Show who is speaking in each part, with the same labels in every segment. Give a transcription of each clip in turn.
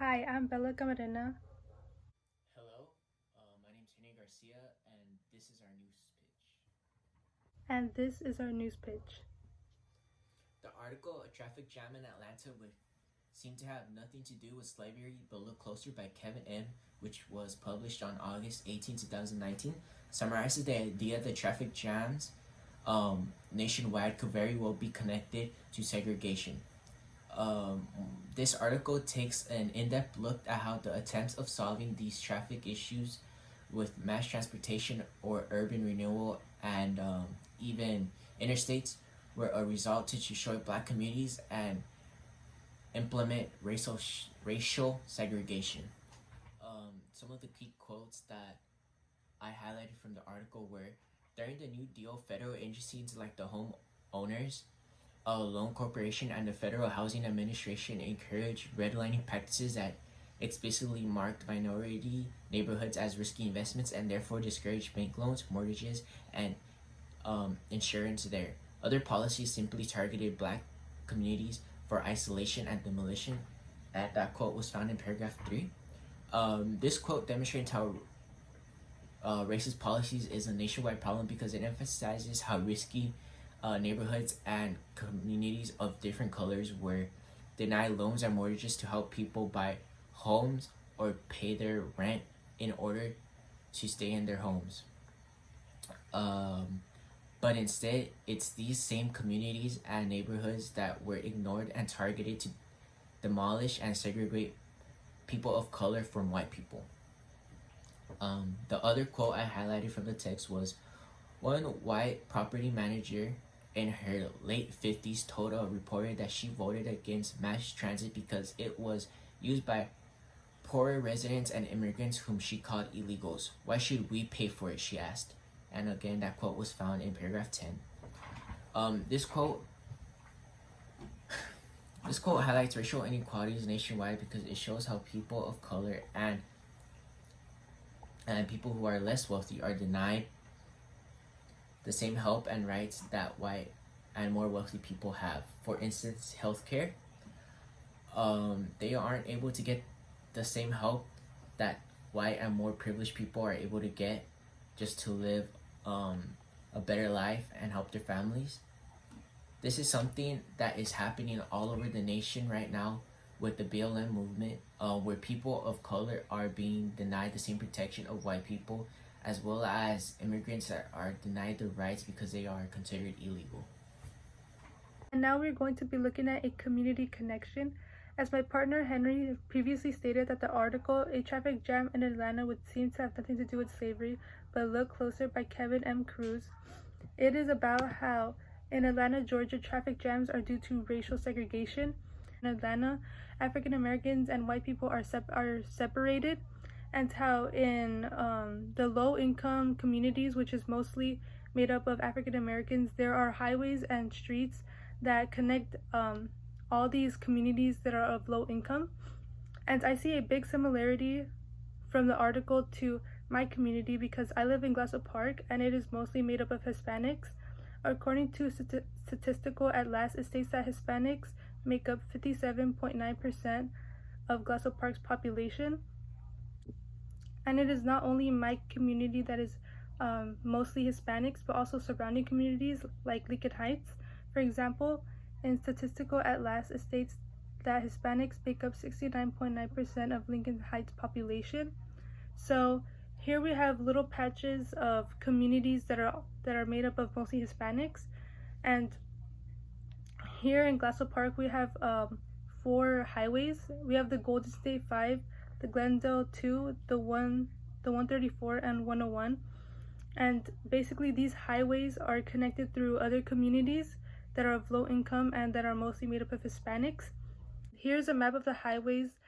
Speaker 1: Hi, I'm Bella Camarena.
Speaker 2: Hello, my name is Henry Garcia, and this is our news pitch.
Speaker 1: And this is our news pitch.
Speaker 2: The article, A Traffic Jam in Atlanta, would seem to have nothing to do with slavery, but Look Closer by Kevin M., which was published on August 18, 2019, summarizes the idea that traffic jams nationwide could very well be connected to segregation. Um, this article takes an in-depth look at how the attempts of solving these traffic issues with mass transportation or urban renewal and even interstates were a result to destroy black communities and implement racial segregation. Some of the key quotes that I highlighted from the article were: during the New Deal, federal agencies like the Home Owners Loan Corporation and the Federal Housing Administration encouraged redlining practices that explicitly marked minority neighborhoods as risky investments and therefore discouraged bank loans, mortgages, and insurance there. Other policies simply targeted black communities for isolation and demolition. And that quote was found in paragraph 3. This quote demonstrates how racist policies is a nationwide problem because it emphasizes how risky neighborhoods and communities of different colors were denied loans and mortgages to help people buy homes or pay their rent in order to stay in their homes. Um, but instead, it's these same communities and neighborhoods that were ignored and targeted to demolish and segregate people of color from white people. The other quote I highlighted from the text was: one white property manager in her late 50s told a reporter that she voted against mass transit because it was used by poorer residents and immigrants whom she called illegals. Why should we pay for it? She asked. And again, that quote was found in paragraph 10. This quote highlights racial inequalities nationwide because it shows how people of color and people who are less wealthy are denied the same help and rights that white and more wealthy people have. For instance, healthcare. They aren't able to get the same help that white and more privileged people are able to get just to live a better life and help their families. This is something that is happening all over the nation right now with the BLM movement, where people of color are being denied the same protection of white people, as well as immigrants that are denied the rights because they are considered illegal.
Speaker 1: And now we're going to be looking at a community connection. As my partner Henry previously stated that the article, A Traffic Jam in Atlanta, would seem to have nothing to do with slavery, but Look Closer by Kevin M. Cruz. It is about how in Atlanta, Georgia, traffic jams are due to racial segregation. In Atlanta, African Americans and white people are separated, and how in the low-income communities, which is mostly made up of African Americans, there are highways and streets that connect all these communities that are of low income. And I see a big similarity from the article to my community because I live in Glasso Park and it is mostly made up of Hispanics. According to Statistical at Last, it states that Hispanics make up 57.9% of Glasso Park's population. And it is not only my community that is mostly Hispanics, but also surrounding communities like Lincoln Heights. For example, in Statistical at Last, it states that Hispanics make up 69.9% of Lincoln Heights population. So here we have little patches of communities that are made up of mostly Hispanics, and here in Glasso Park we have 4 highways. We have the Golden State 5, the Glendale 2, the 134, and 101. And basically these highways are connected through other communities that are of low income and that are mostly made up of Hispanics. Here's a map of the highways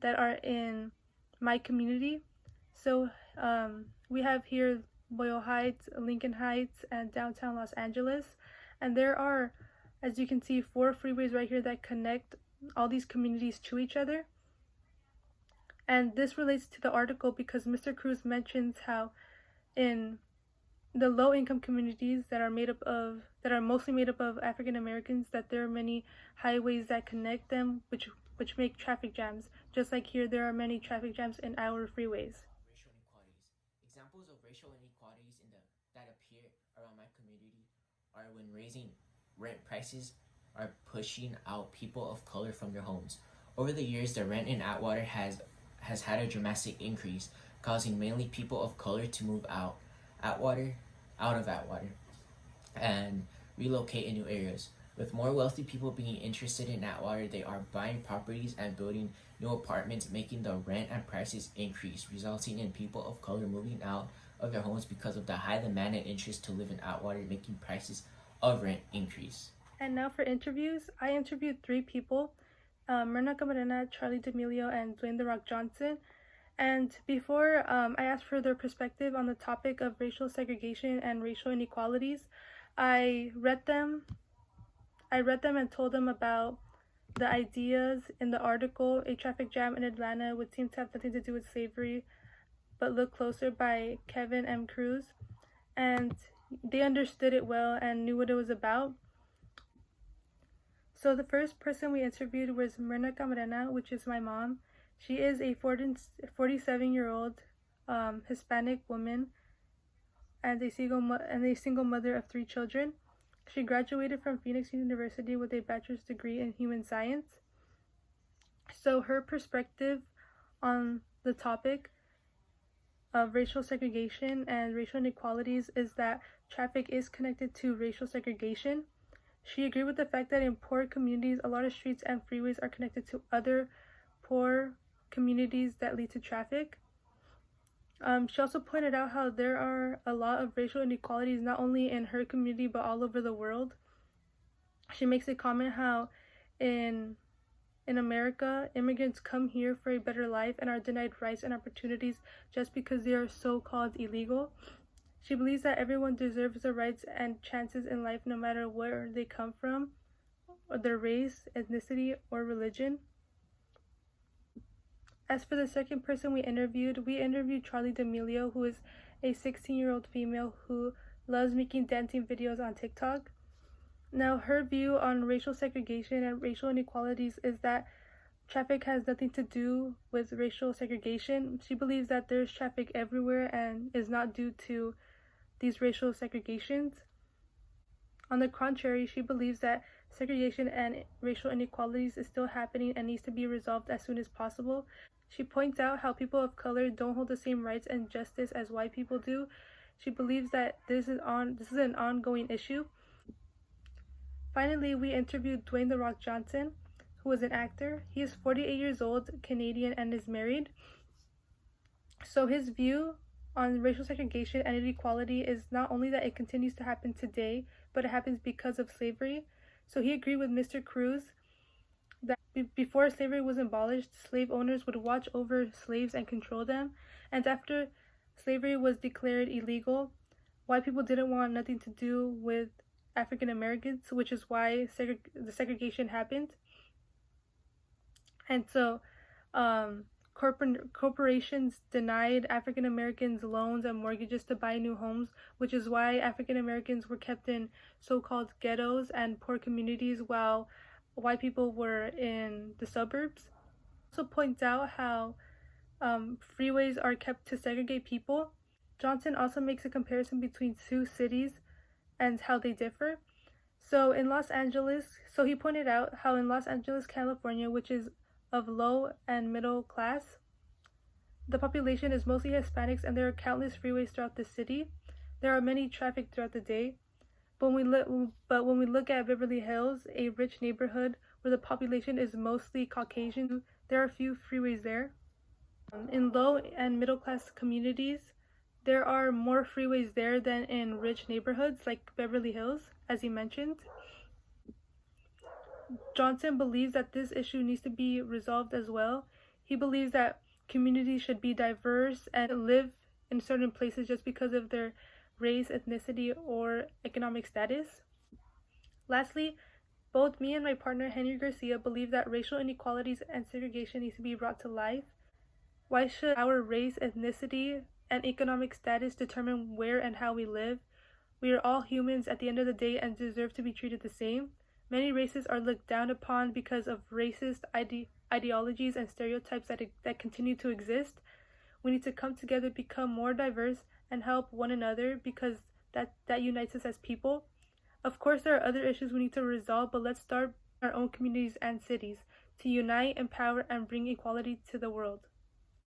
Speaker 1: that are in my community. So we have here Boyle Heights, Lincoln Heights, and downtown Los Angeles. And there are, as you can see, 4 freeways right here that connect all these communities to each other. And this relates to the article because Mr. Cruz mentions how in the low-income communities that are mostly made up of African Americans, that there are many highways that connect them, which make traffic jams. just like here there are many traffic jams in our freeways.
Speaker 2: Racial inequalities. Examples of racial inequalities that appear around my community are when raising rent prices are pushing out people of color from their homes. Over the years, the rent in Atwater has had a dramatic increase, causing mainly people of color to move out of Atwater, and relocate in new areas. With more wealthy people being interested in Atwater, they are buying properties and building new apartments, making the rent and prices increase, resulting in people of color moving out of their homes because of the high demand and interest to live in Atwater, making prices of rent increase.
Speaker 1: And now for interviews. I interviewed 3 people, Myrna Camarena, Charlie D'Amelio, and Dwayne The Rock Johnson. And before I asked for their perspective on the topic of racial segregation and racial inequalities, I read them and told them about the ideas in the article, A Traffic Jam in Atlanta Would Seem to Have Nothing to Do with Slavery, But Look Closer by Kevin M. Cruz. And they understood it well and knew what it was about. So the first person we interviewed was Myrna Camarena, which is my mom. She is a 47-year-old Hispanic woman and a single mother of 3 children. She graduated from Phoenix University with a bachelor's degree in human science. So her perspective on the topic of racial segregation and racial inequalities is that traffic is connected to racial segregation. She agreed with the fact that in poor communities, a lot of streets and freeways are connected to other poor communities that lead to traffic. She also pointed out how there are a lot of racial inequalities not only in her community but all over the world. She makes a comment how in America, immigrants come here for a better life and are denied rights and opportunities just because they are so-called illegal. She believes that everyone deserves the rights and chances in life no matter where they come from, or their race, ethnicity, or religion. As for the second person we interviewed Charlie D'Amelio, who is a 16-year-old female who loves making dancing videos on TikTok. Now, her view on racial segregation and racial inequalities is that traffic has nothing to do with racial segregation. She believes that there's traffic everywhere and is not due to these racial segregations. On the contrary, she believes that segregation and racial inequalities is still happening and needs to be resolved as soon as possible. She points out how people of color don't hold the same rights and justice as white people do. She believes that this is an ongoing issue. Finally, we interviewed Dwayne The Rock Johnson, who is an actor. He is 48 years old, Canadian, and is married. So his view on racial segregation and inequality is not only that it continues to happen today, but it happens because of slavery. So he agreed with Mr. Cruz that before slavery was abolished, slave owners would watch over slaves and control them. And after slavery was declared illegal, white people didn't want nothing to do with African Americans, which is why the segregation happened. And so corporations denied African Americans loans and mortgages to buy new homes, which is why African Americans were kept in so-called ghettos and poor communities while white people were in the suburbs. Also points out how freeways are kept to segregate people. Johnson also makes a comparison between 2 cities and how they differ. So he pointed out how in Los Angeles, California, which is of low and middle class, the population is mostly Hispanics and there are countless freeways throughout the city. There are many traffic throughout the day. But when we look at Beverly Hills, a rich neighborhood where the population is mostly Caucasian, there are few freeways there. In low and middle class communities, there are more freeways there than in rich neighborhoods like Beverly Hills, as he mentioned. Johnson believes that this issue needs to be resolved as well. He believes that communities should be diverse and live in certain places just because of their race, ethnicity, or economic status. Lastly, both me and my partner Henry Garcia believe that racial inequalities and segregation needs to be brought to life. Why should our race, ethnicity, and economic status determine where and how we live? We are all humans at the end of the day and deserve to be treated the same. Many races are looked down upon because of racist ideologies and stereotypes that continue to exist. We need to come together, become more diverse, and help one another because that unites us as people. Of course, there are other issues we need to resolve, but let's start our own communities and cities to unite, empower, and bring equality to the world.